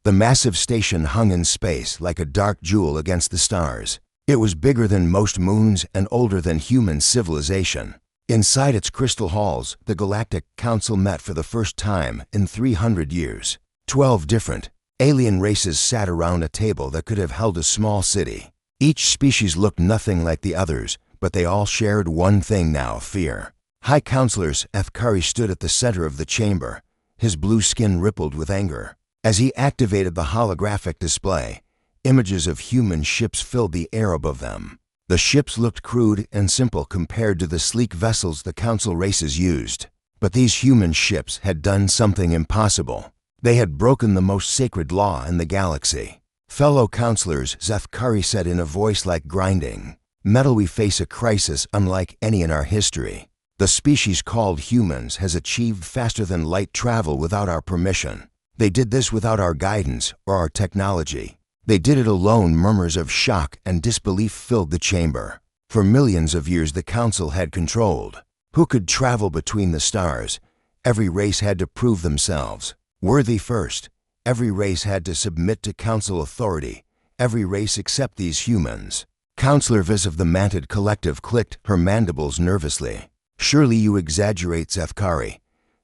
The massive station hung in space like a dark jewel against the stars. It was bigger than most moons and older than human civilization. Inside its crystal halls, the Galactic Council met for the first time in 300 years. 12 different alien races sat around a table that could have held a small city. Each species looked nothing like the others, but they all shared one thing now: fear. High Counselor HFY stood at the center of the chamber. His blue skin rippled with anger. As he activated the holographic display, images of human ships filled the air above them. The ships looked crude and simple compared to the sleek vessels the Council races used. But these human ships had done something impossible. They had broken the most sacred law in the galaxy. Fellow counselors, HFY said in a voice like grinding metal, we face a crisis unlike any in our history. The species called humans has achieved faster than light travel without our permission. They did this without our guidance or our technology. They did it alone. Murmurs of shock and disbelief filled the chamber. For millions of years the Council had controlled who could travel between the stars. Every race had to prove themselves worthy first. Every race had to submit to Council authority. Every race except these humans. Counselor Viz of the Manted Collective clicked her mandibles nervously. Surely you exaggerate, HFY.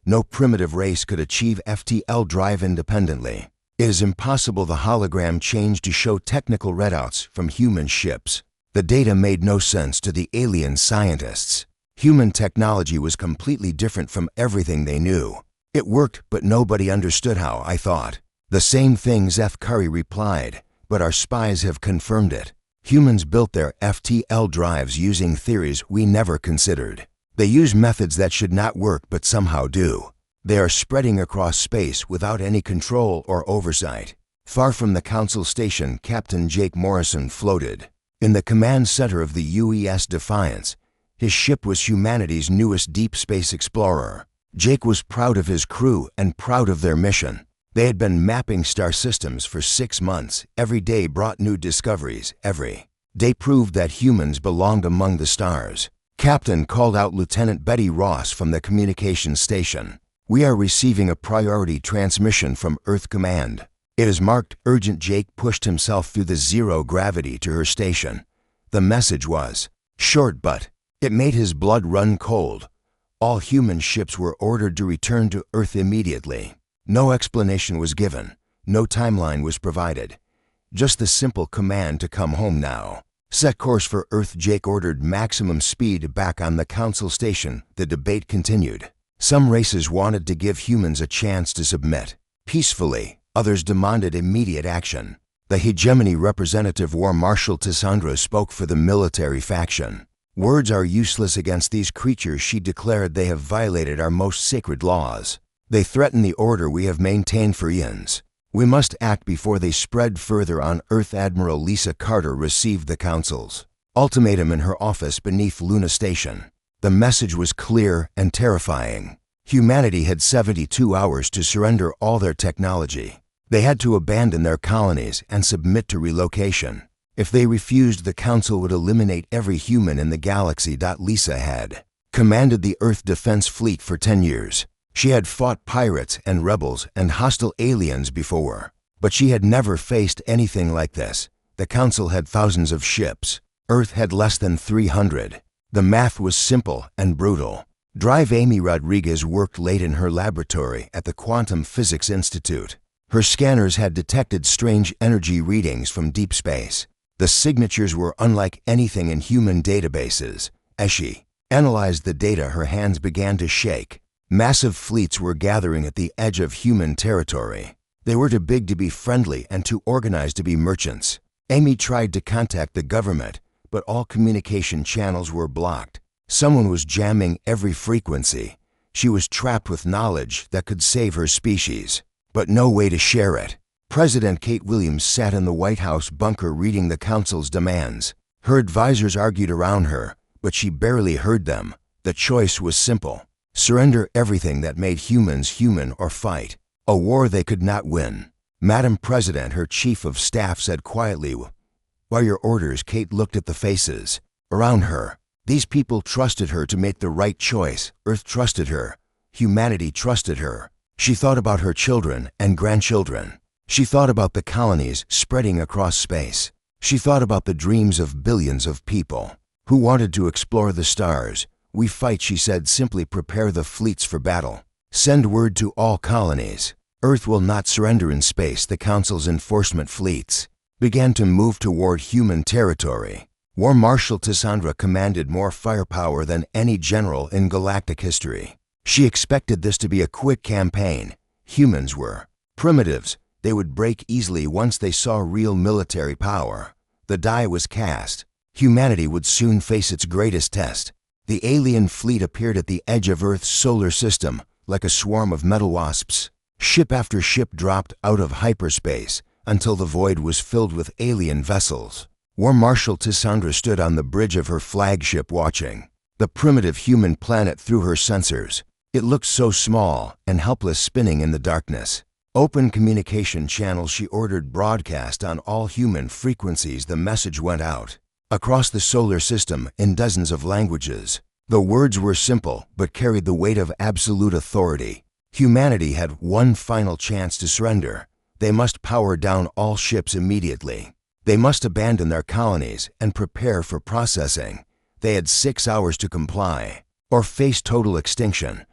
No primitive race could achieve FTL drive independently. It is impossible. The hologram changed to show technical readouts from human ships. The data made no sense to the alien scientists. Human technology was completely different from everything they knew. It worked, but nobody understood how. I thought the same thing, HFY replied, but our spies have confirmed it. Humans built their FTL drives using theories we never considered. They use methods that should not work but somehow do. They are spreading across space without any control or oversight. Far from the Council station, Captain Jake Morrison floated in the command center of the UES Defiance. His ship was humanity's newest deep space explorer. Jake was proud of his crew and proud of their mission. They had been mapping star systems for 6 months. Every day brought new discoveries. Every day proved that humans belonged among the stars. Captain called out Lieutenant Betty Ross from the communications station. We are receiving a priority transmission from Earth Command. It is marked urgent. Jake pushed himself through the zero gravity to her station. The message was short, but it made his blood run cold. All human ships were ordered to return to Earth immediately. No explanation was given. No timeline was provided. Just the simple command to come home now. Set course for Earth. Jake ordered maximum speed back on the Council station. The debate continued. Some races wanted to give humans a chance to submit peacefully. Others demanded immediate action. The hegemony representative War Marshal Tissandra spoke for the military faction. Words are useless against these creatures, she declared. They have violated our most sacred laws. They threaten the order we have maintained for eons. We must act before they spread further on Earth. Admiral Lisa Carter received the Council's ultimatum in her office beneath Luna Station. The message was clear and terrifying. Humanity had 72 hours to surrender all their technology. They had to abandon their colonies and submit to relocation. If they refused, the Council would eliminate every human in the galaxy. Lisa had commanded the Earth Defense Fleet for 10 years. She had fought pirates and rebels and hostile aliens before, but she had never faced anything like this. The Council had thousands of ships. Earth had less than 300. The math was simple and brutal. Drive Amy Rodriguez worked late in her laboratory at the Quantum Physics Institute. Her scanners had detected strange energy readings from deep space. The signatures were unlike anything in human databases. As she analyzed the data, her hands began to shake. Massive fleets were gathering at the edge of human territory. They were too big to be friendly and too organized to be merchants. Amy tried to contact the government, but all communication channels were blocked. Someone was jamming every frequency. She was trapped with knowledge that could save her species, but no way to share it. President Kate Williams sat in the White House bunker reading the Council's demands. Her advisors argued around her, but she barely heard them. The choice was simple. Surrender everything that made humans human or fight a war they could not win. Madam President, her chief of staff said quietly, "By your orders." Kate looked at the faces around her. These people trusted her to make the right choice. Earth trusted her. Humanity trusted her. She thought about her children and grandchildren. She thought about the colonies spreading across space. She thought about the dreams of billions of people who wanted to explore the stars. "We fight," she said, "simply prepare the fleets for battle. Send word to all colonies. Earth will not surrender in space." The Council's enforcement fleets began to move toward human territory. War Marshal Tissandra commanded more firepower than any general in galactic history. She expected this to be a quick campaign. Humans were primitives. They would break easily once they saw real military power. The die was cast. Humanity would soon face its greatest test. The alien fleet appeared at the edge of Earth's solar system like a swarm of metal wasps. Ship after ship dropped out of hyperspace until the void was filled with alien vessels. War Marshal Tissandra stood on the bridge of her flagship watching the primitive human planet through her sensors. It looked so small and helpless, spinning in the darkness. Open communication channels. She ordered broadcast on all human frequencies. The message went out across the solar system in dozens of languages. The words were simple but carried the weight of absolute authority. Humanity had one final chance to surrender. They must power down all ships immediately. They must abandon their colonies and prepare for processing. They had 6 hours to comply or face total extinction.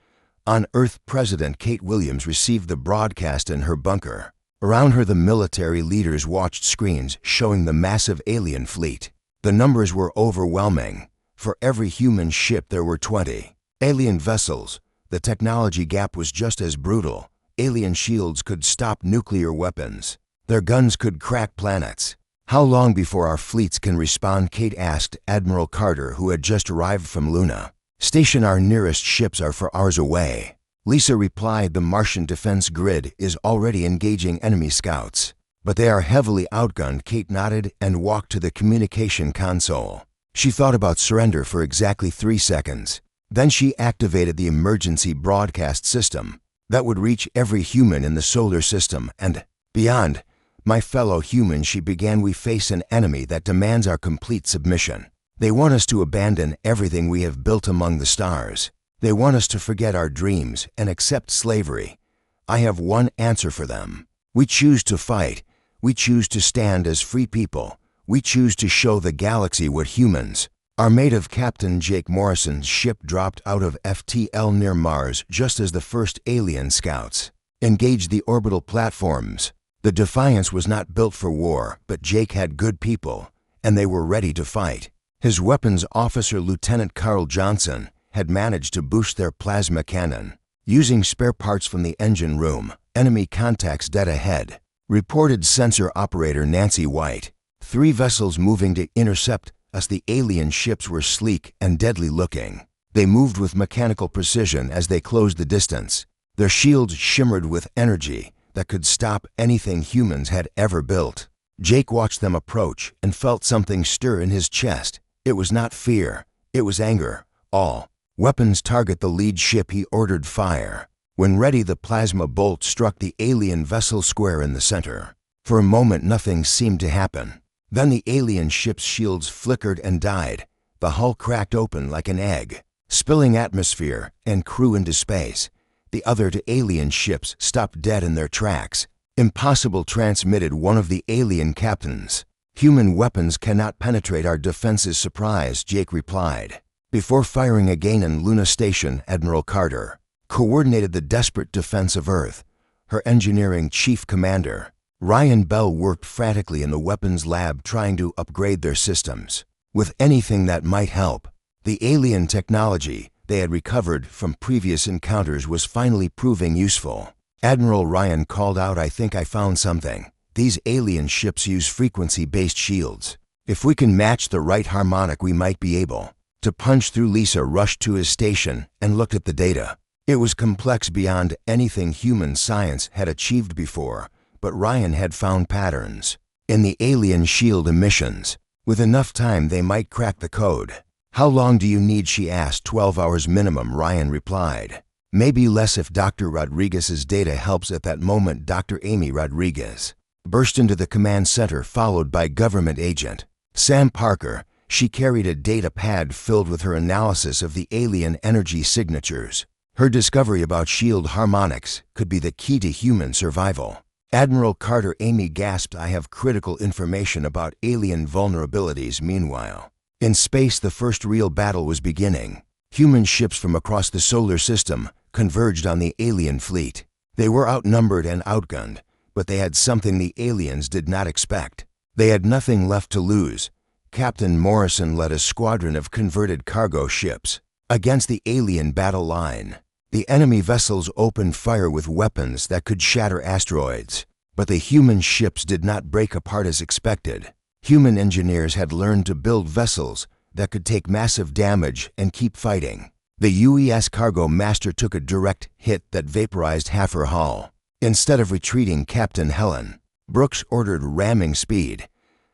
On Earth, President Kate Williams received the broadcast in her bunker. Around her, the military leaders watched screens showing the massive alien fleet. The numbers were overwhelming. For every human ship, there were 20 alien vessels. The technology gap was just as brutal. Alien shields could stop nuclear weapons. Their guns could crack planets. "How long before our fleets can respond?" Kate asked Admiral Carter, who had just arrived from Luna. "Station, our nearest ships are 4 hours away." Lisa replied, "The Martian defense grid is already engaging enemy scouts, but they are heavily outgunned." Kate nodded and walked to the communication console. She thought about surrender for exactly 3 seconds. Then she activated the emergency broadcast system that would reach every human in the solar system and beyond. "My fellow humans," she began, "we face an enemy that demands our complete submission. They want us to abandon everything we have built among the stars. They want us to forget our dreams and accept slavery. I have one answer for them. We choose to fight. We choose to stand as free people. We choose to show the galaxy what humans are made of." Captain Jake Morrison's ship dropped out of FTL near Mars just as the first alien scouts engaged the orbital platforms. The Defiance was not built for war, but Jake had good people, and they were ready to fight. His weapons officer, Lieutenant Carl Johnson, had managed to boost their plasma cannon. Using spare parts from the engine room, "Enemy contacts dead ahead," reported sensor operator Nancy White. 3 vessels moving to intercept us." The alien ships were sleek and deadly looking. They moved with mechanical precision as they closed the distance. Their shields shimmered with energy that could stop anything humans had ever built. Jake watched them approach and felt something stir in his chest. It was not fear, it was anger. "All weapons target the lead ship," he ordered. "Fire." When ready, the plasma bolt struck the alien vessel square in the center. For a moment, nothing seemed to happen. Then the alien ship's shields flickered and died. The hull cracked open like an egg, spilling atmosphere and crew into space. The other 2 alien ships stopped dead in their tracks. "Impossible," transmitted one of the alien captains. "Human weapons cannot penetrate our defenses." "Surprise," Jake replied. Before firing again in Luna Station, Admiral Carter coordinated the desperate defense of Earth. Her engineering chief commander, Ryan Bell, worked frantically in the weapons lab trying to upgrade their systems with anything that might help. The alien technology they had recovered from previous encounters was finally proving useful. Admiral Ryan called out, "I think I found something. These alien ships use frequency-based shields. If we can match the right harmonic, we might be able to punch through." Lisa rushed to his station and looked at the data. It was complex beyond anything human science had achieved before, but Ryan had found patterns in the alien shield emissions. With enough time, they might crack the code. "How long do you need?" she asked. 12 hours minimum, Ryan replied. "Maybe less if Dr. Rodriguez's data helps." At that moment, Dr. Amy Rodriguez burst into the command center, followed by government agent Sam Parker. She carried a data pad filled with her analysis of the alien energy signatures. Her discovery about shield harmonics could be the key to human survival. Admiral Carter Amy gasped, "I have critical information about alien vulnerabilities." Meanwhile, in space, the first real battle was beginning. Human ships from across the solar system converged on the alien fleet. They were outnumbered and outgunned, but they had something the aliens did not expect. They had nothing left to lose. Captain Morrison led a squadron of converted cargo ships against the alien battle line. The enemy vessels opened fire with weapons that could shatter asteroids, but the human ships did not break apart as expected. Human engineers had learned to build vessels that could take massive damage and keep fighting. The UES Cargo Master took a direct hit that vaporized half her hull. Instead of retreating, Captain Helen Brooks ordered ramming speed.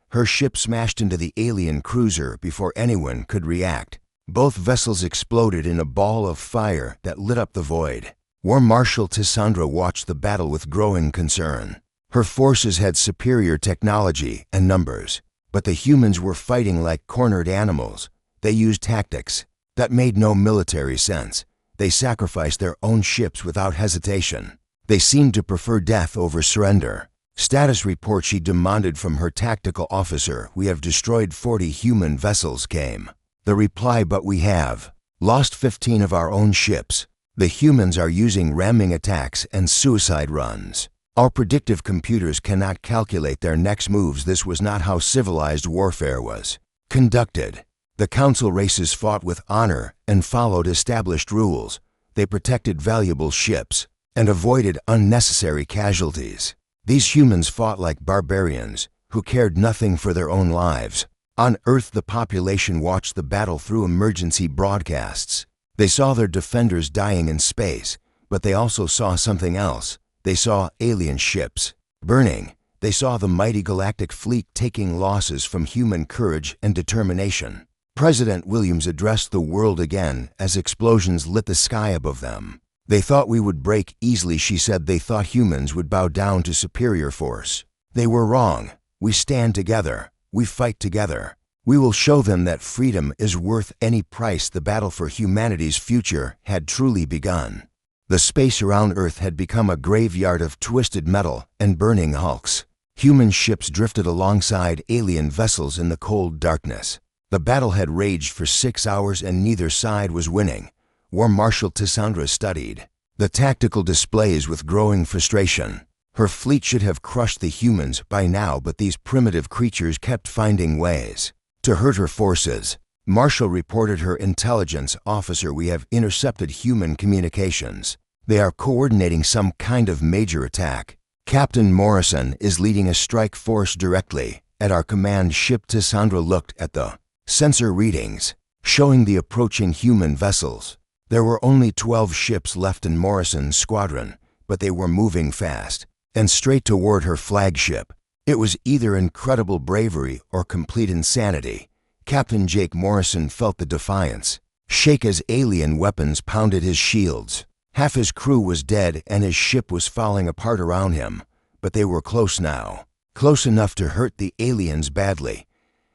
Her ship smashed into the alien cruiser before anyone could react. Both vessels exploded in a ball of fire that lit up the void. War Marshal Tissandra watched the battle with growing concern. Her forces had superior technology and numbers, but the humans were fighting like cornered animals. They used tactics that made no military sense. They sacrificed their own ships without hesitation. They seemed to prefer death over surrender. "Status report," she demanded from her tactical officer. "We have destroyed 40 human vessels," came the reply, "but we have lost 15 of our own ships. The humans are using ramming attacks and suicide runs. Our predictive computers cannot calculate their next moves." This was not how civilized warfare was conducted. The Council races fought with honor and followed established rules. They protected valuable ships and avoided unnecessary casualties. These humans fought like barbarians who cared nothing for their own lives. On Earth, the population watched the battle through emergency broadcasts. They saw their defenders dying in space, but they also saw something else. They saw alien ships burning. They saw the mighty galactic fleet taking losses from human courage and determination. President Williams addressed the world again as explosions lit the sky above them. "They thought we would break easily," she said. "They thought humans would bow down to superior force. They were wrong. We stand together. We fight together. We will show them that freedom is worth any price." The battle for humanity's future had truly begun. The space around Earth had become a graveyard of twisted metal and burning hulks. Human ships drifted alongside alien vessels in the cold darkness. The battle had raged for 6 hours and neither side was winning. War Marshal Tissandra studied the tactical displays with growing frustration. Her fleet should have crushed the humans by now, but these primitive creatures kept finding ways to hurt her forces. Marshall reported her intelligence officer, "We have intercepted human communications. They are coordinating some kind of major attack. Captain Morrison is leading a strike force directly at our command ship." Tissandra looked at the sensor readings showing the approaching human vessels. There were only 12 ships left in Morrison's squadron, but they were moving fast and straight toward her flagship. It was either incredible bravery or complete insanity. Captain Jake Morrison felt the defiance shake as alien weapons pounded his shields. Half his crew was dead and his ship was falling apart around him, but they were close now, close enough to hurt the aliens badly.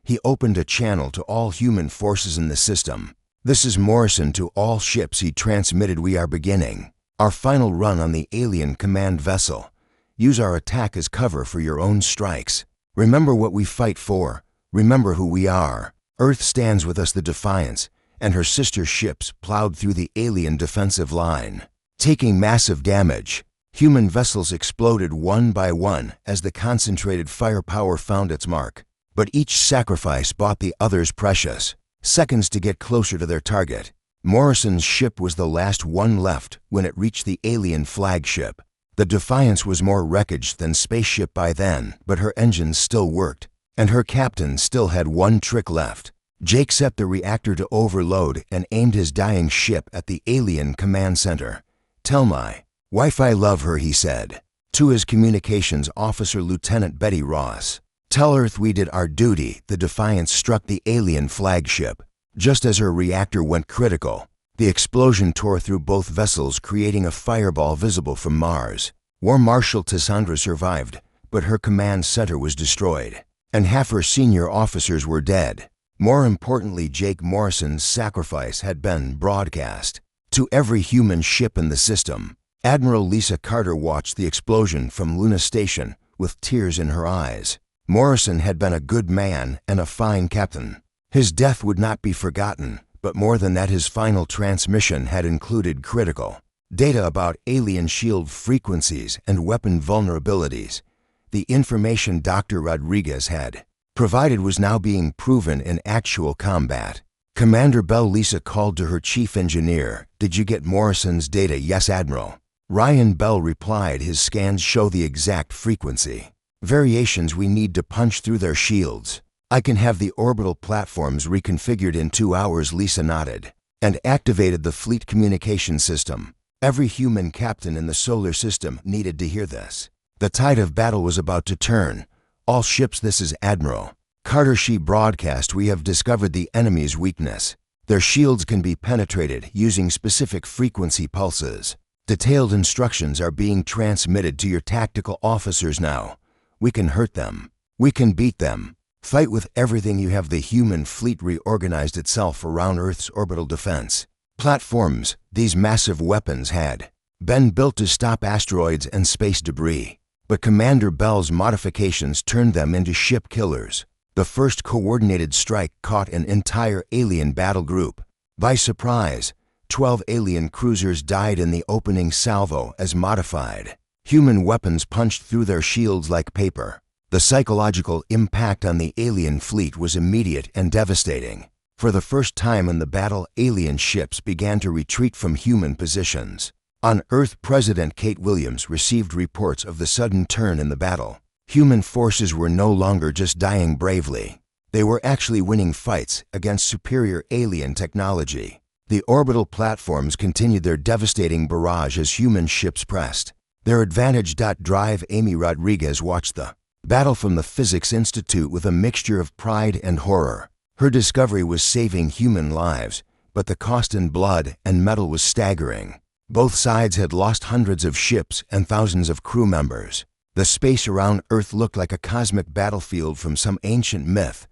He opened a channel to all human forces in the system. "This is Morrison to all ships," he transmitted. "We are beginning our final run on the alien command vessel. Use our attack as cover for your own strikes. Remember what we fight for. Remember who we are. Earth stands with us." The Defiance and her sister ships plowed through the alien defensive line, taking massive damage. Human vessels exploded one by one as the concentrated firepower found its mark. But each sacrifice bought the others precious seconds to get closer to their target. Morrison's ship was the last one left when it reached the alien flagship. The Defiance was more wreckage than spaceship by then, but her engines still worked, and her captain still had one trick left. Jake set the reactor to overload and aimed his dying ship at the alien command center. "Tell my wife I love her," he said to his communications officer, Lieutenant Betty Ross. "Tell Earth we did our duty." The Defiance struck the alien flagship just as her reactor went critical. The explosion tore through both vessels, creating a fireball visible from Mars. War Marshal Tissandra survived, but her command center was destroyed, and half her senior officers were dead. More importantly, Jake Morrison's sacrifice had been broadcast to every human ship in the system. Admiral Lisa Carter watched the explosion from Luna Station with tears in her eyes. Morrison had been a good man and a fine captain. His death would not be forgotten, but more than that, his final transmission had included critical data about alien shield frequencies and weapon vulnerabilities. The information Dr. Rodriguez had provided was now being proven in actual combat. Commander Bell Lisa called to her chief engineer. "Did you get Morrison's data?" "Yes, Admiral." Ryan Bell replied, "His scans show the exact frequency variations we need to punch through their shields. I can have the orbital platforms reconfigured in 2 hours." Lisa nodded and activated the fleet communication system. Every human captain in the solar system needed to hear this. The tide of battle was about to turn. "All ships, this is Admiral Carter," she broadcast. "We have discovered the enemy's weakness. Their shields can be penetrated using specific frequency pulses. Detailed instructions are being transmitted to your tactical officers now. We can hurt them. We can beat them. Fight with everything you have." The human fleet reorganized itself around Earth's orbital defense platforms. These massive weapons had been built to stop asteroids and space debris, but Commander Bell's modifications turned them into ship killers. The first coordinated strike caught an entire alien battle group by surprise. 12 alien cruisers died in the opening salvo as modified human weapons punched through their shields like paper. The psychological impact on the alien fleet was immediate and devastating. For the first time in the battle, alien ships began to retreat from human positions. On Earth, President Kate Williams received reports of the sudden turn in the battle. Human forces were no longer just dying bravely. They were actually winning fights against superior alien technology. The orbital platforms continued their devastating barrage as human ships pressed their advantage. Drive Amy Rodriguez watched the battle from the Physics Institute with a mixture of pride and horror. Her discovery was saving human lives, but the cost in blood and metal was staggering. Both sides had lost hundreds of ships and thousands of crew members. The space around Earth looked like a cosmic battlefield from some ancient myth.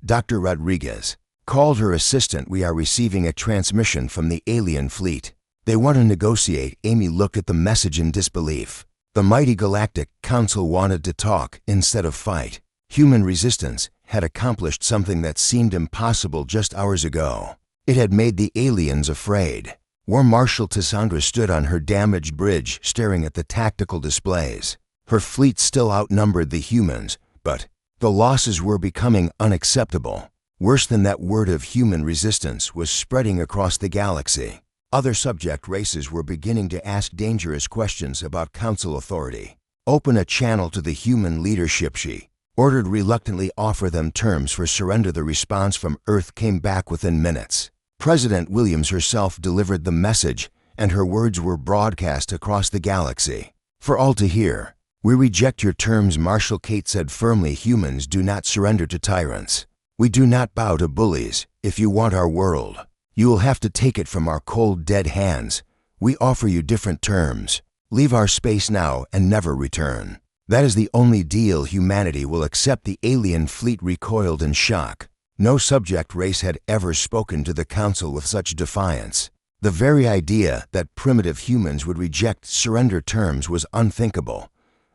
Dr. Rodriguez called her assistant. "We are receiving a transmission from the alien fleet. They want to negotiate." Amy looked at the message in disbelief. The mighty Galactic Council wanted to talk instead of fight. Human resistance had accomplished something that seemed impossible just hours ago. It had made the aliens afraid. War Marshal Tassandra stood on her damaged bridge, staring at the tactical displays. Her fleet still outnumbered the humans, but the losses were becoming unacceptable. Worse than that, word of human resistance was spreading across the galaxy. Other subject races were beginning to ask dangerous questions about Council authority. "Open a channel to the human leadership," she ordered reluctantly. "Offer them terms for surrender." The response from Earth came back within minutes. President Williams herself delivered the message, and her words were broadcast across the galaxy for all to hear. "We reject your terms," Marshal Kate said firmly. "Humans do not surrender to tyrants. We do not bow to bullies. If you want our world, you will have to take it from our cold, dead hands. We offer you different terms. Leave our space now and never return. That is the only deal humanity will accept." The alien fleet recoiled in shock. No subject race had ever spoken to the Council with such defiance. The very idea that primitive humans would reject surrender terms was unthinkable.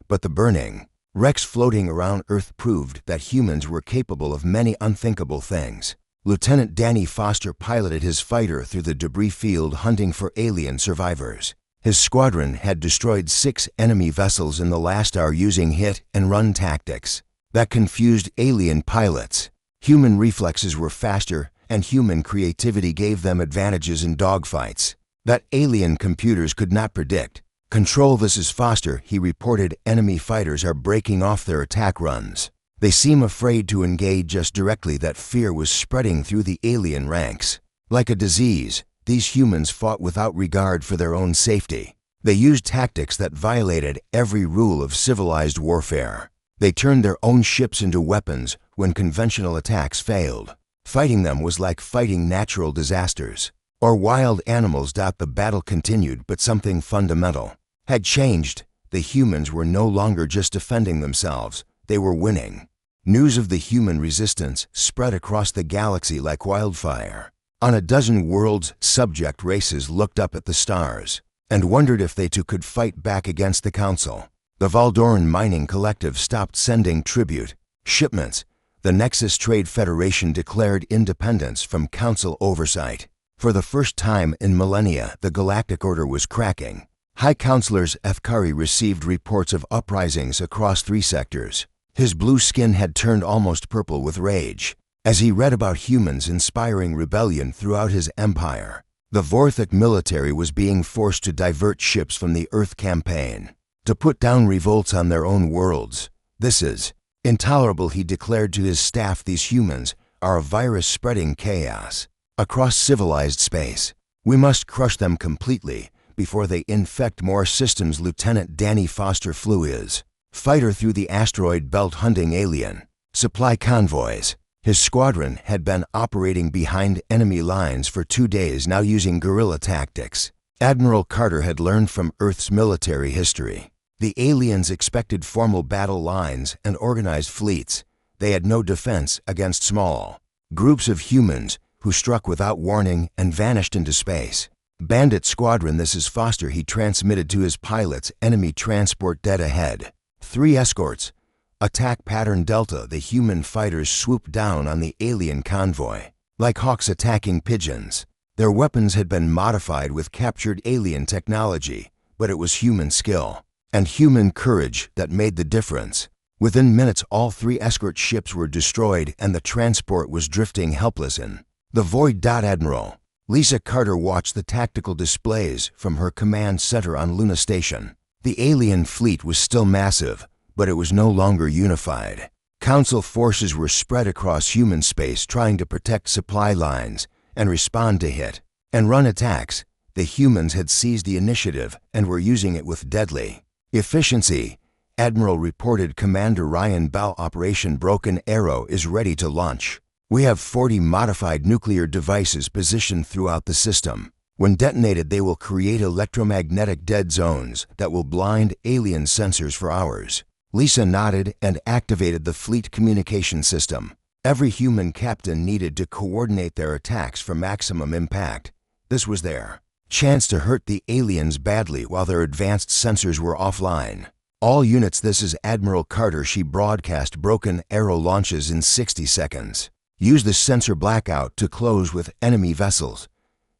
But the burning wrecks floating around Earth proved that humans were capable of many unthinkable things. Lieutenant Danny Foster piloted his fighter through the debris field hunting for alien survivors. His squadron had destroyed 6 enemy vessels in the last hour using hit-and-run tactics that confused alien pilots. Human reflexes were faster, and human creativity gave them advantages in dogfights that alien computers could not predict. "Control, this is Foster," he reported. "Enemy fighters are breaking off their attack runs. They seem afraid to engage us directly." That fear was spreading through the alien ranks. Like a disease, these humans fought without regard for their own safety. They used tactics that violated every rule of civilized warfare. They turned their own ships into weapons when conventional attacks failed. Fighting them was like fighting natural disasters or wild animals. The battle continued, but something fundamental had changed. The humans were no longer just defending themselves, they were winning. News of the human resistance spread across the galaxy like wildfire. On a dozen worlds, subject races looked up at the stars. and wondered if they too could fight back against the Council. The Valdoran Mining Collective stopped sending tribute shipments. The Nexus Trade Federation declared independence from Council oversight. For the first time in millennia, the Galactic Order was cracking. High Councilors Efkari received reports of uprisings across 3 sectors. His blue skin had turned almost purple with rage as he read about humans inspiring rebellion throughout his empire. The Vorthic military was being forced to divert ships from the Earth campaign, to put down revolts on their own worlds. This is intolerable, he declared to his staff. These humans are a virus spreading chaos across civilized space. We must crush them completely before they infect more systems. Lieutenant Danny Foster Flew is fighter through the asteroid belt hunting alien supply convoys. His squadron had been operating behind enemy lines for 2 days now, using guerrilla tactics. Admiral Carter had learned from Earth's military history. The aliens expected formal battle lines and organized fleets. They had no defense against small groups of humans who struck without warning and vanished into space. Bandit Squadron, this is Foster, he transmitted to his pilots. Enemy transport dead ahead. 3 escorts. Attack pattern Delta. The human fighters swooped down on the alien convoy like hawks attacking pigeons. Their weapons had been modified with captured alien technology, but it was human skill and human courage that made the difference. Within minutes, all 3 escort ships were destroyed and the transport was drifting helpless in the void. Admiral Lisa Carter watched the tactical displays from her command center on Luna Station. The alien fleet was still massive, but it was no longer unified. Council forces were spread across human space, trying to protect supply lines and respond to hit and run attacks. The humans had seized the initiative and were using it with deadly efficiency. Admiral reported Commander Ryan Bell, Operation Broken Arrow is ready to launch. We have 40 modified nuclear devices positioned throughout the system. When detonated, they will create electromagnetic dead zones that will blind alien sensors for hours. Lisa nodded and activated the fleet communication system. Every human captain needed to coordinate their attacks for maximum impact. This was their chance to hurt the aliens badly while their advanced sensors were offline. All units, this is Admiral Carter. She broadcast Broken Arrow launches in 60 seconds. Use the sensor blackout to close with enemy vessels.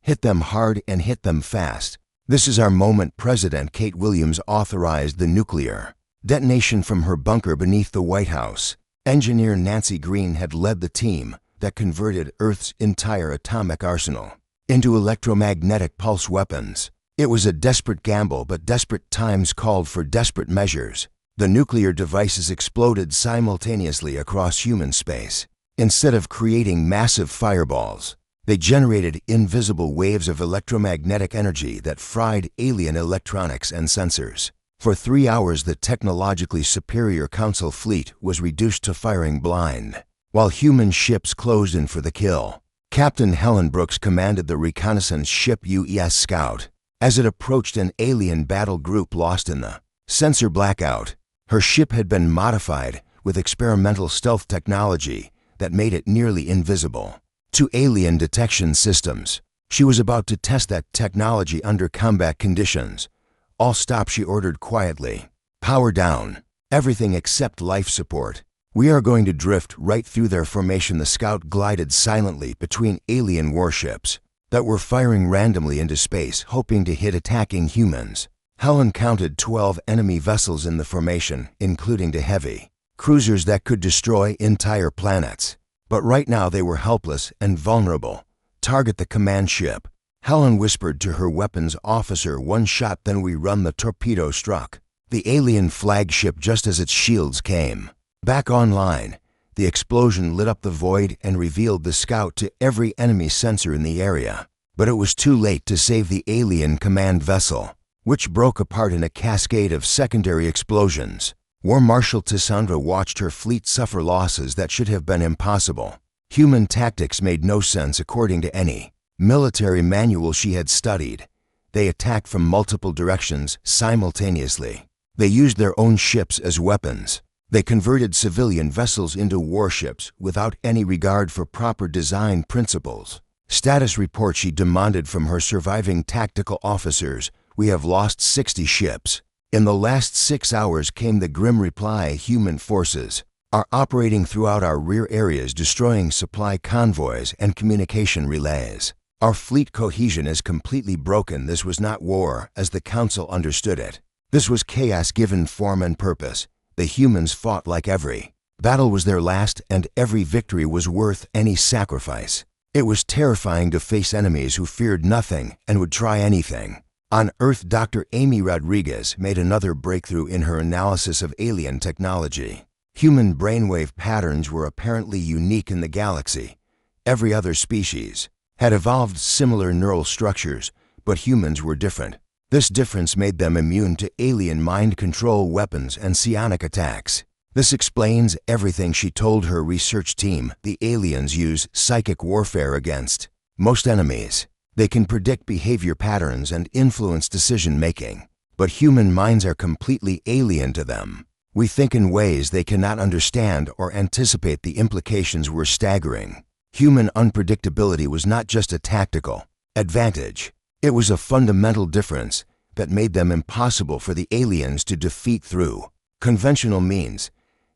Hit them hard and hit them fast. This is our moment. President Kate Williams authorized the nuclear detonation from her bunker beneath the White House. Engineer Nancy Green had led the team that converted Earth's entire atomic arsenal into electromagnetic pulse weapons. It was a desperate gamble, but desperate times called for desperate measures. The nuclear devices exploded simultaneously across human space. Instead of creating massive fireballs, they generated invisible waves of electromagnetic energy that fried alien electronics and sensors. For 3 hours, the technologically superior Council fleet was reduced to firing blind, while human ships closed in for the kill. Captain Helen Brooks commanded the reconnaissance ship UES Scout. As it approached an alien battle group lost in the sensor blackout, her ship had been modified with experimental stealth technology that made it nearly invisible to alien detection systems. She was about to test that technology under combat conditions. All stop, she ordered quietly. Power down. Everything except life support. We are going to drift right through their formation. The Scout glided silently between alien warships that were firing randomly into space, hoping to hit attacking humans. Helen counted 12 enemy vessels in the formation, including the heavy cruisers that could destroy entire planets. But right now they were helpless and vulnerable. Target the command ship. Helen whispered to her weapons officer. 1 shot, then we run. The torpedo struck the alien flagship just as its shields came back online. The explosion lit up the void and revealed the Scout to every enemy sensor in the area. But it was too late to save the alien command vessel, which broke apart in a cascade of secondary explosions. War Marshal Tissandra watched her fleet suffer losses that should have been impossible. Human tactics made no sense according to any military manual she had studied. They attacked from multiple directions simultaneously. They used their own ships as weapons. They converted civilian vessels into warships without any regard for proper design principles. Status report, she demanded from her surviving tactical officers We have lost 60 ships. In the last 6 hours came the grim reply, human forces are operating throughout our rear areas, destroying supply convoys and communication relays. Our fleet cohesion is completely broken. This was not war as the Council understood it. This was chaos given form and purpose. The humans fought like every battle was their last, and every victory was worth any sacrifice. It was terrifying to face enemies who feared nothing and would try anything. On Earth, Dr. Amy Rodriguez made another breakthrough in her analysis of alien technology. Human brainwave patterns were apparently unique in the galaxy. Every other species had evolved similar neural structures, but humans were different. This difference made them immune to alien mind control weapons and psionic attacks. This explains everything, she told her research team. The aliens use psychic warfare against most enemies. They can predict behavior patterns and influence decision-making, but human minds are completely alien to them. We think in ways they cannot understand or anticipate. The implications were staggering. Human unpredictability was not just a tactical advantage. It was a fundamental difference that made them impossible for the aliens to defeat through conventional means.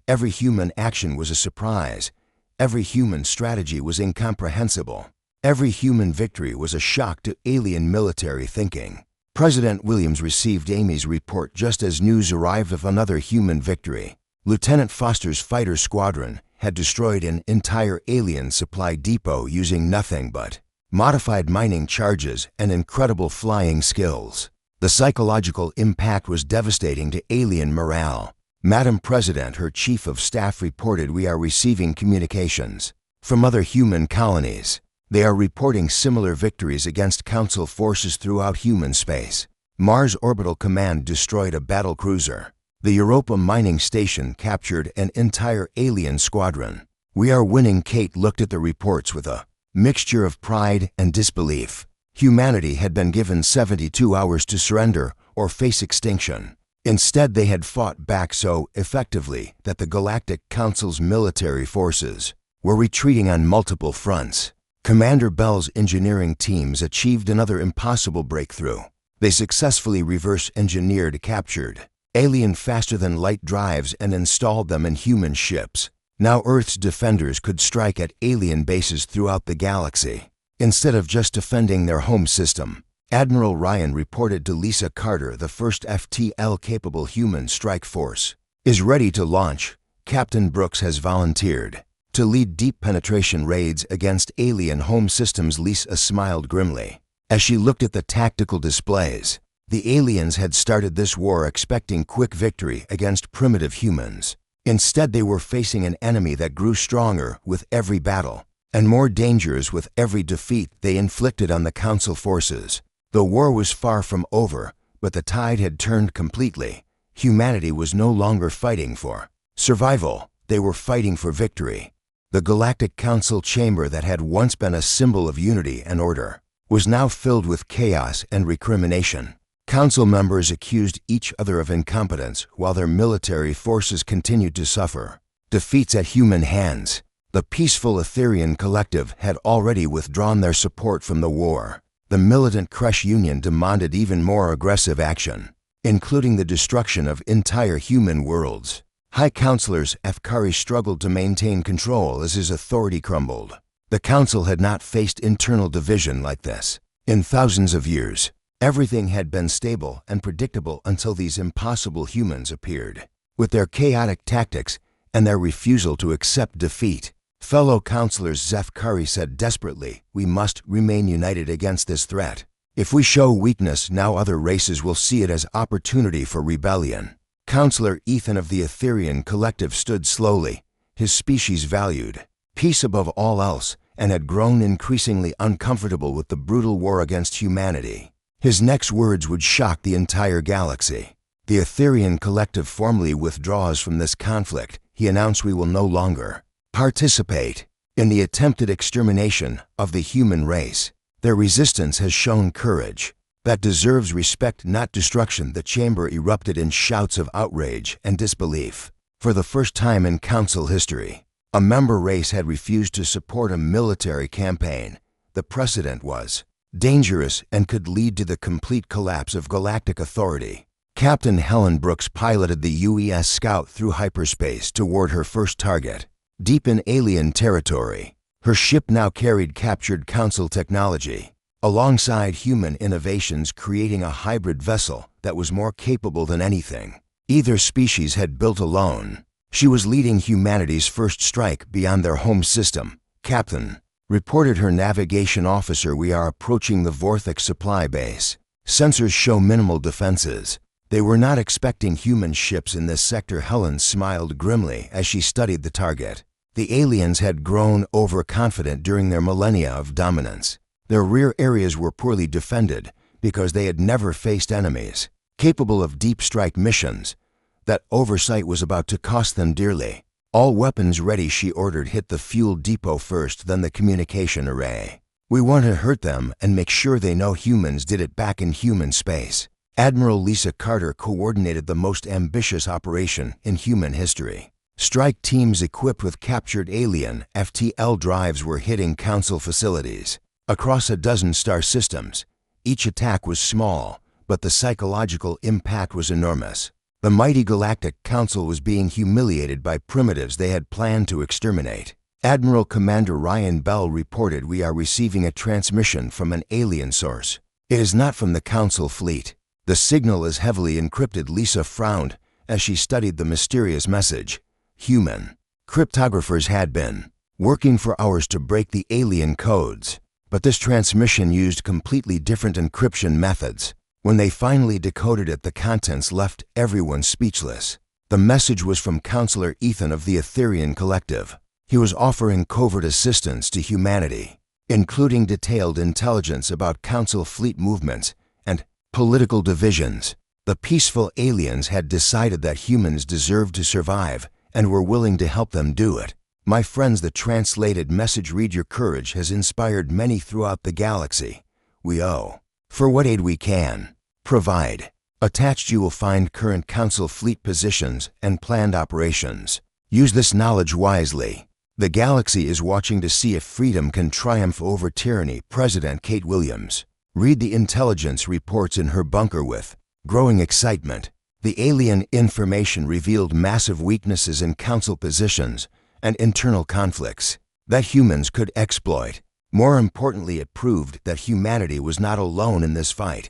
Every human action was a surprise. Every human strategy was incomprehensible. Every human victory was a shock to alien military thinking. President Williams received Amy's report just as news arrived of another human victory. Lieutenant Foster's fighter squadron had destroyed an entire alien supply depot using nothing but modified mining charges and incredible flying skills. The psychological impact was devastating to alien morale. Madam President, her chief of staff reported, we are receiving communications from other human colonies. They are reporting similar victories against Council forces throughout human space. Mars Orbital Command destroyed a battle cruiser. The Europa mining station captured an entire alien squadron. We are winning. Kate looked at the reports with a mixture of pride and disbelief. Humanity had been given 72 hours to surrender or face extinction. Instead, they had fought back so effectively that the Galactic Council's military forces were retreating on multiple fronts. Commander Bell's engineering teams achieved another impossible breakthrough. They successfully reverse-engineered captured alien faster-than-light drives and installed them in human ships. Now Earth's defenders could strike at alien bases throughout the galaxy, instead of just defending their home system. Admiral Ryan reported to Lisa Carter, the first FTL-capable human strike force is ready to launch. Captain Brooks has volunteered to lead deep penetration raids against alien home systems. Lisa smiled grimly as she looked at the tactical displays. The aliens had started this war expecting quick victory against primitive humans. Instead, they were facing an enemy that grew stronger with every battle and more dangerous with every defeat they inflicted on the Council forces. The war was far from over, but the tide had turned completely. Humanity was no longer fighting for survival. They were fighting for victory. The Galactic Council chamber that had once been a symbol of unity and order was now filled with chaos and recrimination. Council members accused each other of incompetence while their military forces continued to suffer defeats at human hands. The peaceful Etherian collective had already withdrawn their support from the war. The militant Kresh Union demanded even more aggressive action, including the destruction of entire human worlds. High Councilor Afkari struggled to maintain control as his authority crumbled. The Council had not faced internal division like this in thousands of years. Everything had been stable and predictable until these impossible humans appeared. With their chaotic tactics and their refusal to accept defeat, fellow councilors Zefkari said desperately, we must remain united against this threat. If we show weakness now, other races will see it as opportunity for rebellion. Councilor Ethan of the Etherian collective stood slowly. His species valued peace above all else and had grown increasingly uncomfortable with the brutal war against humanity. His next words would shock the entire galaxy. The Etherian collective formally withdraws from this conflict. He announced, we will no longer participate in the attempted extermination of the human race. Their resistance has shown courage that deserves respect, not destruction. The chamber erupted in shouts of outrage and disbelief. For the first time in Council history, a member race had refused to support a military campaign. The precedent was dangerous, and could lead to the complete collapse of galactic authority. Captain Helen Brooks piloted the UES Scout through hyperspace toward her first target, deep in alien territory. Her ship now carried captured Council technology, alongside human innovations, creating a hybrid vessel that was more capable than anything either species had built alone. She was leading humanity's first strike beyond their home system. "Captain," reported her navigation officer, "we are approaching the Vortex supply base. Sensors show minimal defenses." They were not expecting human ships in this sector. Helen smiled grimly as she studied the target. The aliens had grown overconfident during their millennia of dominance. Their rear areas were poorly defended because they had never faced enemies capable of deep strike missions. That oversight was about to cost them dearly. "All weapons ready," she ordered. "Hit the fuel depot first, then the communication array. We want to hurt them and make sure they know humans did it back in human space." Admiral Lisa Carter coordinated the most ambitious operation in human history. Strike teams equipped with captured alien FTL drives were hitting Council facilities across a dozen star systems. Each attack was small, but the psychological impact was enormous. The mighty Galactic Council was being humiliated by primitives they had planned to exterminate. Admiral Commander Ryan Bell reported, "We are receiving a transmission from an alien source. It is not from the Council fleet. The signal is heavily encrypted." Lisa frowned as she studied the mysterious message. Human cryptographers had been working for hours to break the alien codes, but this transmission used completely different encryption methods. When they finally decoded it, the contents left everyone speechless. The message was from Counselor Ethan of the Etherian Collective. He was offering covert assistance to humanity, including detailed intelligence about Council fleet movements and political divisions. The peaceful aliens had decided that humans deserved to survive and were willing to help them do it. "My friends," the translated message read, "your courage has inspired many throughout the galaxy. We owe for what aid we can provide." Attached you will find current Council fleet positions and planned operations. Use this knowledge wisely. The galaxy is watching to see if freedom can triumph over tyranny. President Kate Williams. Read the intelligence reports in her bunker with growing excitement. The alien information revealed massive weaknesses in Council positions and internal conflicts that humans could exploit. More importantly, it proved that humanity was not alone in this fight.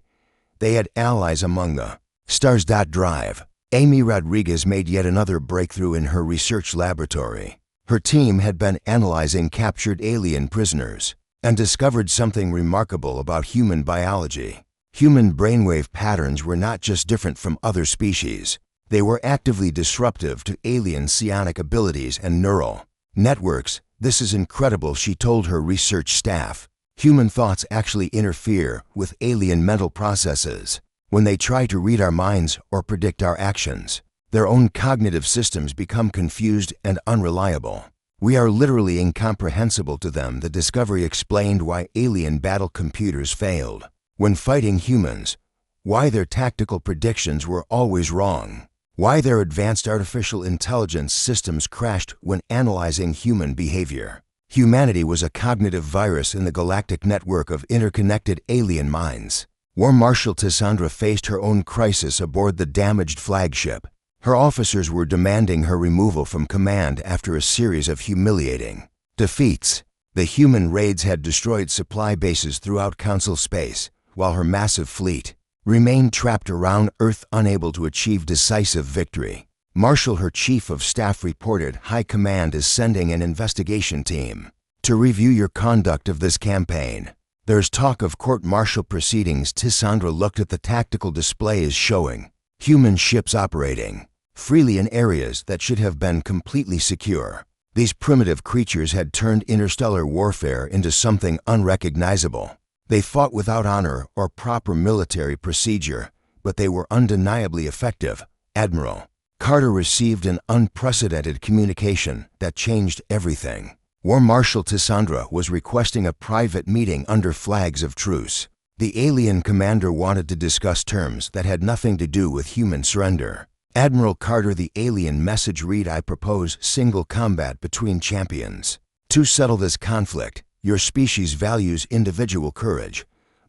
They had allies among the stars. Drive. Amy Rodriguez made yet another breakthrough in her research laboratory. Her team had been analyzing captured alien prisoners and discovered something remarkable about human biology. Human brainwave patterns were not just different from other species. They were actively disruptive to alien psionic abilities and neural networks. "This is incredible," she told her research staff. "Human thoughts actually interfere with alien mental processes. When they try to read our minds or predict our actions, their own cognitive systems become confused and unreliable. We are literally incomprehensible to them." The discovery explained why alien battle computers failed when fighting humans, why their tactical predictions were always wrong, why their advanced artificial intelligence systems crashed when analyzing human behavior. Humanity was a cognitive virus in the galactic network of interconnected alien minds. War Marshal Tissandra faced her own crisis aboard the damaged flagship. Her officers were demanding her removal from command after a series of humiliating defeats. The human raids had destroyed supply bases throughout Council space, while her massive fleet remained trapped around Earth, unable to achieve decisive victory. Marshal, her chief of staff, reported, "High Command is sending an investigation team to review your conduct of this campaign. There's talk of court-martial proceedings." Tissandra looked at the tactical displays showing human ships operating freely in areas that should have been completely secure. These primitive creatures had turned interstellar warfare into something unrecognizable. They fought without honor or proper military procedure, but they were undeniably effective. Admiral Carter received an unprecedented communication that changed everything. War Marshal Tissandra was requesting a private meeting under flags of truce. The alien commander wanted to discuss terms that had nothing to do with human surrender. Admiral Carter, the alien message read, "I propose single combat between champions. To settle this conflict, your species values individual courage,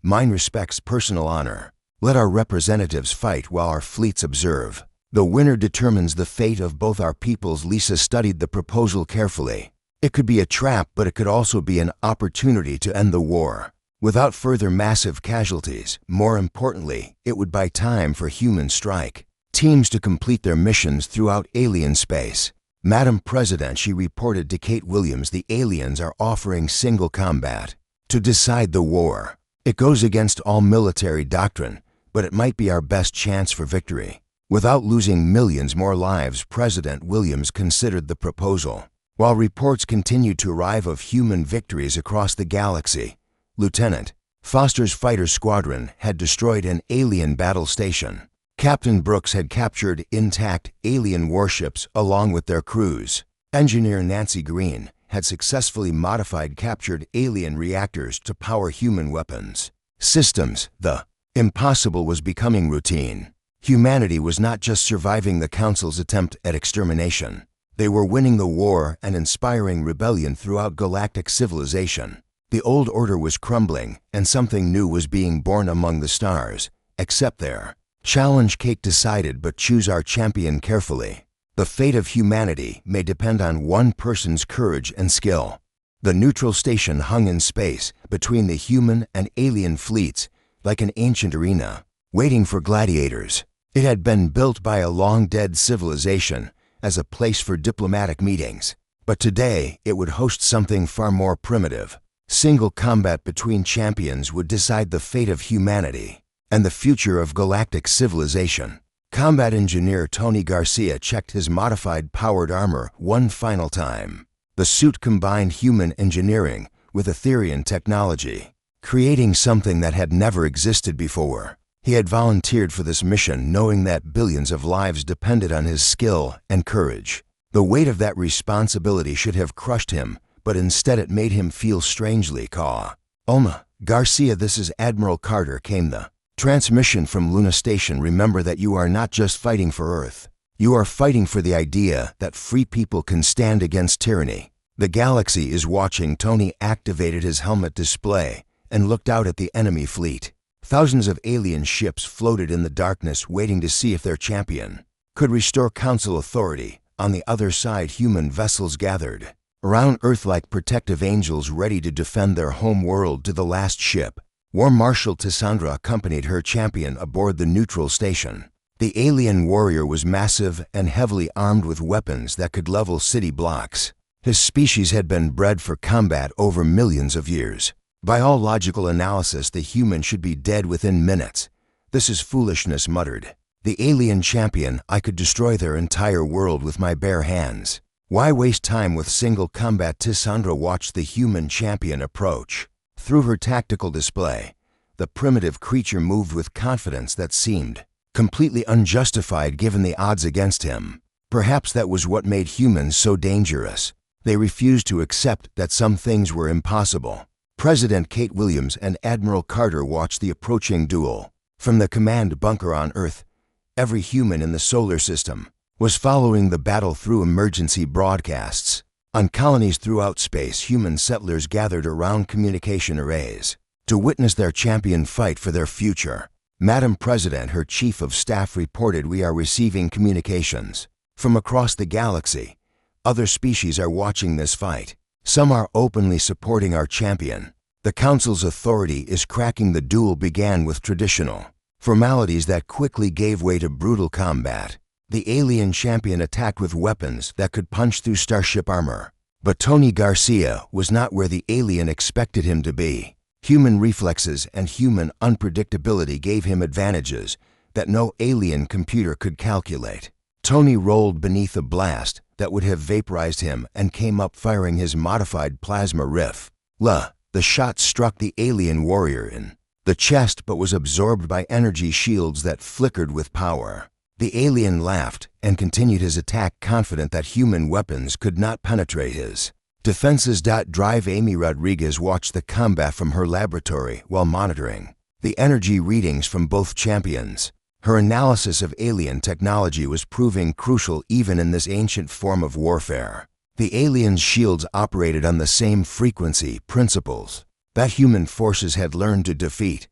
Mine respects personal honor. Let our representatives fight while our fleets observe. The winner determines the fate of both our peoples. Lisa studied the proposal carefully. It could be a trap, but it could also be an opportunity to end the war without further massive casualties. More importantly, it would buy time for human strike teams to complete their missions throughout alien space. Madam President, she reported to Kate Williams, the aliens are offering single combat to decide the war. It goes against all military doctrine, but it might be our best chance for victory. Without losing millions more lives, President Williams considered the proposal. While reports continued to arrive of human victories across the galaxy, Lieutenant Foster's fighter squadron had destroyed an alien battle station. Captain Brooks had captured intact alien warships along with their crews. Engineer Nancy Green had successfully modified captured alien reactors to power human weapons systems. The impossible was becoming routine. Humanity was not just surviving the Council's attempt at extermination. They were winning the war and inspiring rebellion throughout galactic civilization. The old order was crumbling, and something new was being born among the stars. Accept their challenge, Kate decided, but choose our champion carefully. The fate of humanity may depend on one person's courage and skill. The neutral station hung in space between the human and alien fleets like an ancient arena, waiting for gladiators. It had been built by a long-dead civilization as a place for diplomatic meetings, but today it would host something far more primitive. Single combat between champions would decide the fate of humanity and the future of galactic civilization. Combat engineer Tony Garcia checked his modified powered armor one final time. The suit combined human engineering with Etherian technology, creating something that had never existed before. He had volunteered for this mission knowing that billions of lives depended on his skill and courage. The weight of that responsibility should have crushed him, but instead it made him feel strangely calm. Garcia, this is Admiral Carter, came the transmission from Luna Station. Remember that you are not just fighting for Earth. You are fighting for the idea that free people can stand against tyranny. The galaxy is watching. Tony activated his helmet display and looked out at the enemy fleet. Thousands of alien ships floated in the darkness, waiting to see if their champion could restore Council authority. On the other side, human vessels gathered around Earth like protective angels, ready to defend their home world to the last ship. War Marshal Tissandra accompanied her champion aboard the neutral station. The alien warrior was massive and heavily armed with weapons that could level city blocks. His species had been bred for combat over millions of years. By all logical analysis, the human should be dead within minutes. This is foolishness, muttered the alien champion. I could destroy their entire world with my bare hands. Why waste time with single combat? Tissandra watched the human champion approach. Through her tactical display, the primitive creature moved with confidence that seemed completely unjustified given the odds against him. Perhaps that was what made humans so dangerous. They refused to accept that some things were impossible. President Kate Williams and Admiral Carter watched the approaching duel. From the command bunker on Earth, every human in the solar system was following the battle through emergency broadcasts. On colonies throughout space, human settlers gathered around communication arrays to witness their champion fight for their future. Madam President, her chief of staff reported, we are receiving communications from across the galaxy. Other species are watching this fight. Some are openly supporting our champion. The Council's authority is cracking. The duel began with traditional formalities that quickly gave way to brutal combat. The alien champion attacked with weapons that could punch through starship armor. But Tony Garcia was not where the alien expected him to be. Human reflexes and human unpredictability gave him advantages that no alien computer could calculate. Tony rolled beneath a blast that would have vaporized him and came up firing his modified plasma riff. The shot struck the alien warrior in the chest but was absorbed by energy shields that flickered with power. The alien laughed and continued his attack, confident that human weapons could not penetrate his defenses. Drive Amy Rodriguez watched the combat from her laboratory while monitoring the energy readings from both champions. Her analysis of alien technology was proving crucial even in this ancient form of warfare. The aliens' shields operated on the same frequency principles that human forces had learned to defeat.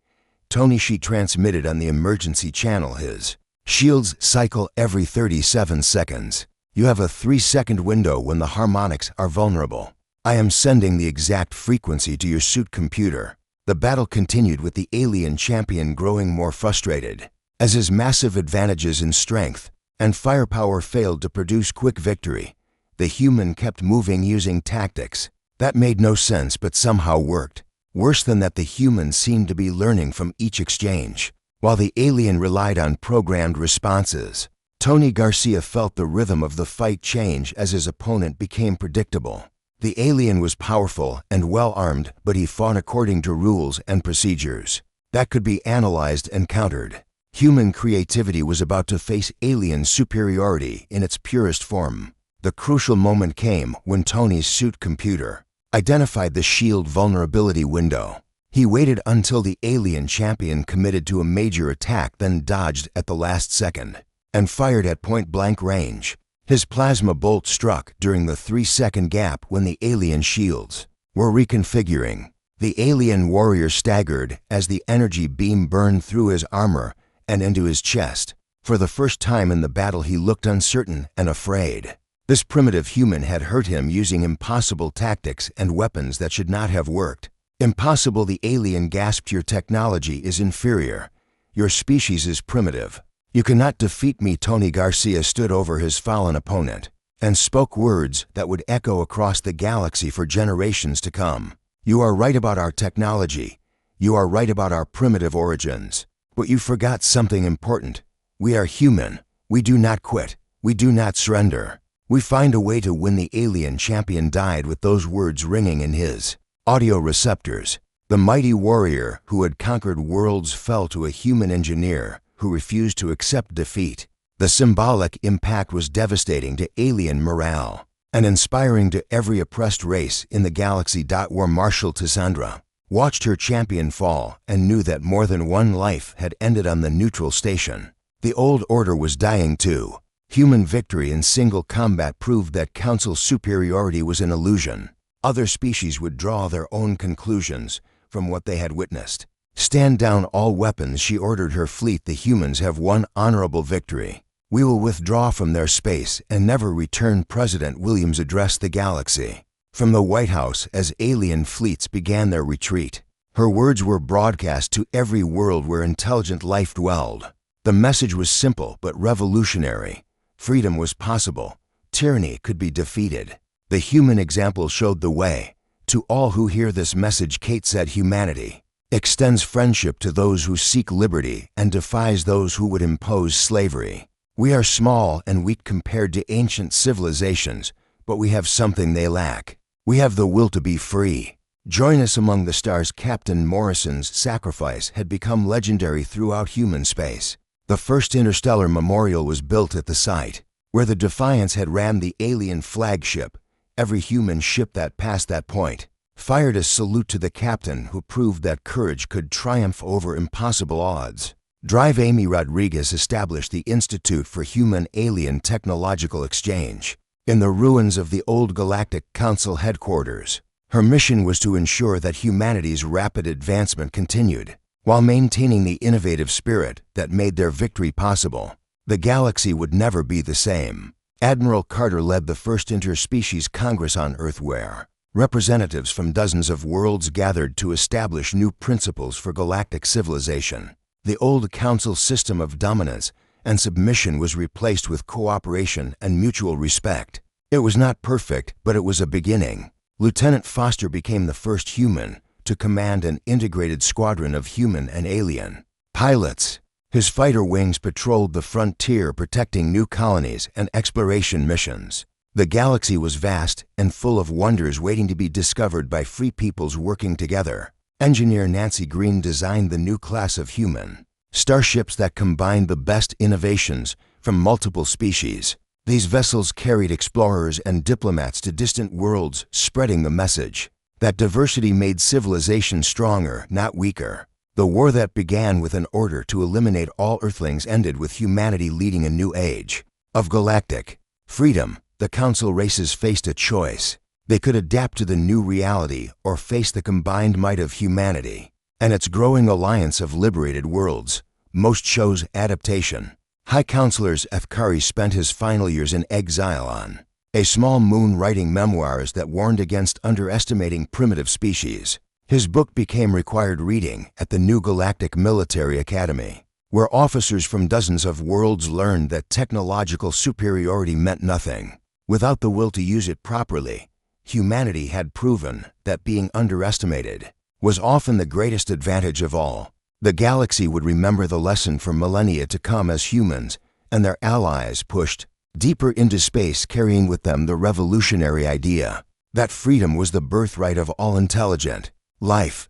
Tony she transmitted on the emergency channel. His shields cycle every 37 seconds. You have a 3-second window when the harmonics are vulnerable. I am sending the exact frequency to your suit computer. The battle continued with the alien champion growing more frustrated, as his massive advantages in strength and firepower failed to produce quick victory. The human kept moving using tactics that made no sense but somehow worked. Worse than that, the human seemed to be learning from each exchange, while the alien relied on programmed responses. Tony Garcia felt the rhythm of the fight change as his opponent became predictable. The alien was powerful and well-armed, but he fought according to rules and procedures that could be analyzed and countered. Human creativity was about to face alien superiority in its purest form. The crucial moment came when Tony's suit computer identified the shield vulnerability window. He waited until the alien champion committed to a major attack, then dodged at the last second and fired at point-blank range. His plasma bolt struck during the 3-second gap when the alien shields were reconfiguring. The alien warrior staggered as the energy beam burned through his armor and into his chest. For the first time in the battle, he looked uncertain and afraid. This primitive human had hurt him using impossible tactics and weapons that should not have worked. Impossible, the alien gasped. Your technology is inferior. Your species is primitive. You cannot defeat me. Tony Garcia stood over his fallen opponent and spoke words that would echo across the galaxy for generations to come. You are right about our technology. You are right about our primitive origins. But you forgot something important. We are human. We do not quit. We do not surrender. We find a way to win. The alien champion died with those words ringing in his audio receptors. The mighty warrior who had conquered worlds fell to a human engineer who refused to accept defeat. The symbolic impact was devastating to alien morale and inspiring to every oppressed race in the galaxy. War Marshal Tissandra watched her champion fall and knew that more than one life had ended on the neutral station. The old order was dying too. Human victory in single combat proved that Council superiority was an illusion. Other species would draw their own conclusions from what they had witnessed. Stand down all weapons, she ordered her fleet. The humans have won honorable victory. We will withdraw from their space and never return. President Williams addressed the galaxy from the White House as alien fleets began their retreat. Her words were broadcast to every world where intelligent life dwelled. The message was simple but revolutionary. Freedom was possible. Tyranny could be defeated. The human example showed the way. To all who hear this message, Kate said, humanity extends friendship to those who seek liberty and defies those who would impose slavery. We are small and weak compared to ancient civilizations, but we have something they lack. We have the will to be free. Join us among the stars. Captain Morrison's sacrifice had become legendary throughout human space. The first interstellar memorial was built at the site where the Defiance had rammed the alien flagship. Every human ship that passed that point fired a salute to the captain who proved that courage could triumph over impossible odds. Drive Amy Rodriguez established the Institute for Human-Alien Technological Exchange in the ruins of the old Galactic Council headquarters. Her mission was to ensure that humanity's rapid advancement continued while maintaining the innovative spirit that made their victory possible. The galaxy would never be the same. Admiral Carter led the first interspecies Congress on Earth, where representatives from dozens of worlds gathered to establish new principles for galactic civilization. The old Council system of dominance and submission was replaced with cooperation and mutual respect. It was not perfect, but it was a beginning. Lieutenant Foster became the first human to command an integrated squadron of human and alien pilots. His fighter wings patrolled the frontier, protecting new colonies and exploration missions. The galaxy was vast and full of wonders waiting to be discovered by free peoples working together. Engineer Nancy Green designed the new class of human starships that combined the best innovations from multiple species. These vessels carried explorers and diplomats to distant worlds, spreading the message that diversity made civilization stronger, not weaker. The war that began with an order to eliminate all Earthlings ended with humanity leading a new age of galactic freedom. The Council races faced a choice. They could adapt to the new reality or face the combined might of humanity. and its growing alliance of liberated worlds. Most shows adaptation. High Counselor's F. Curry spent his final years in exile on a small moon writing memoirs that warned against underestimating primitive species. His book became required reading at the New Galactic Military Academy, where officers from dozens of worlds learned that technological superiority meant nothing without the will to use it properly. Humanity had proven that being underestimated was often the greatest advantage of all. The galaxy would remember the lesson for millennia to come as humans and their allies pushed deeper into space, carrying with them the revolutionary idea that freedom was the birthright of all intelligent life.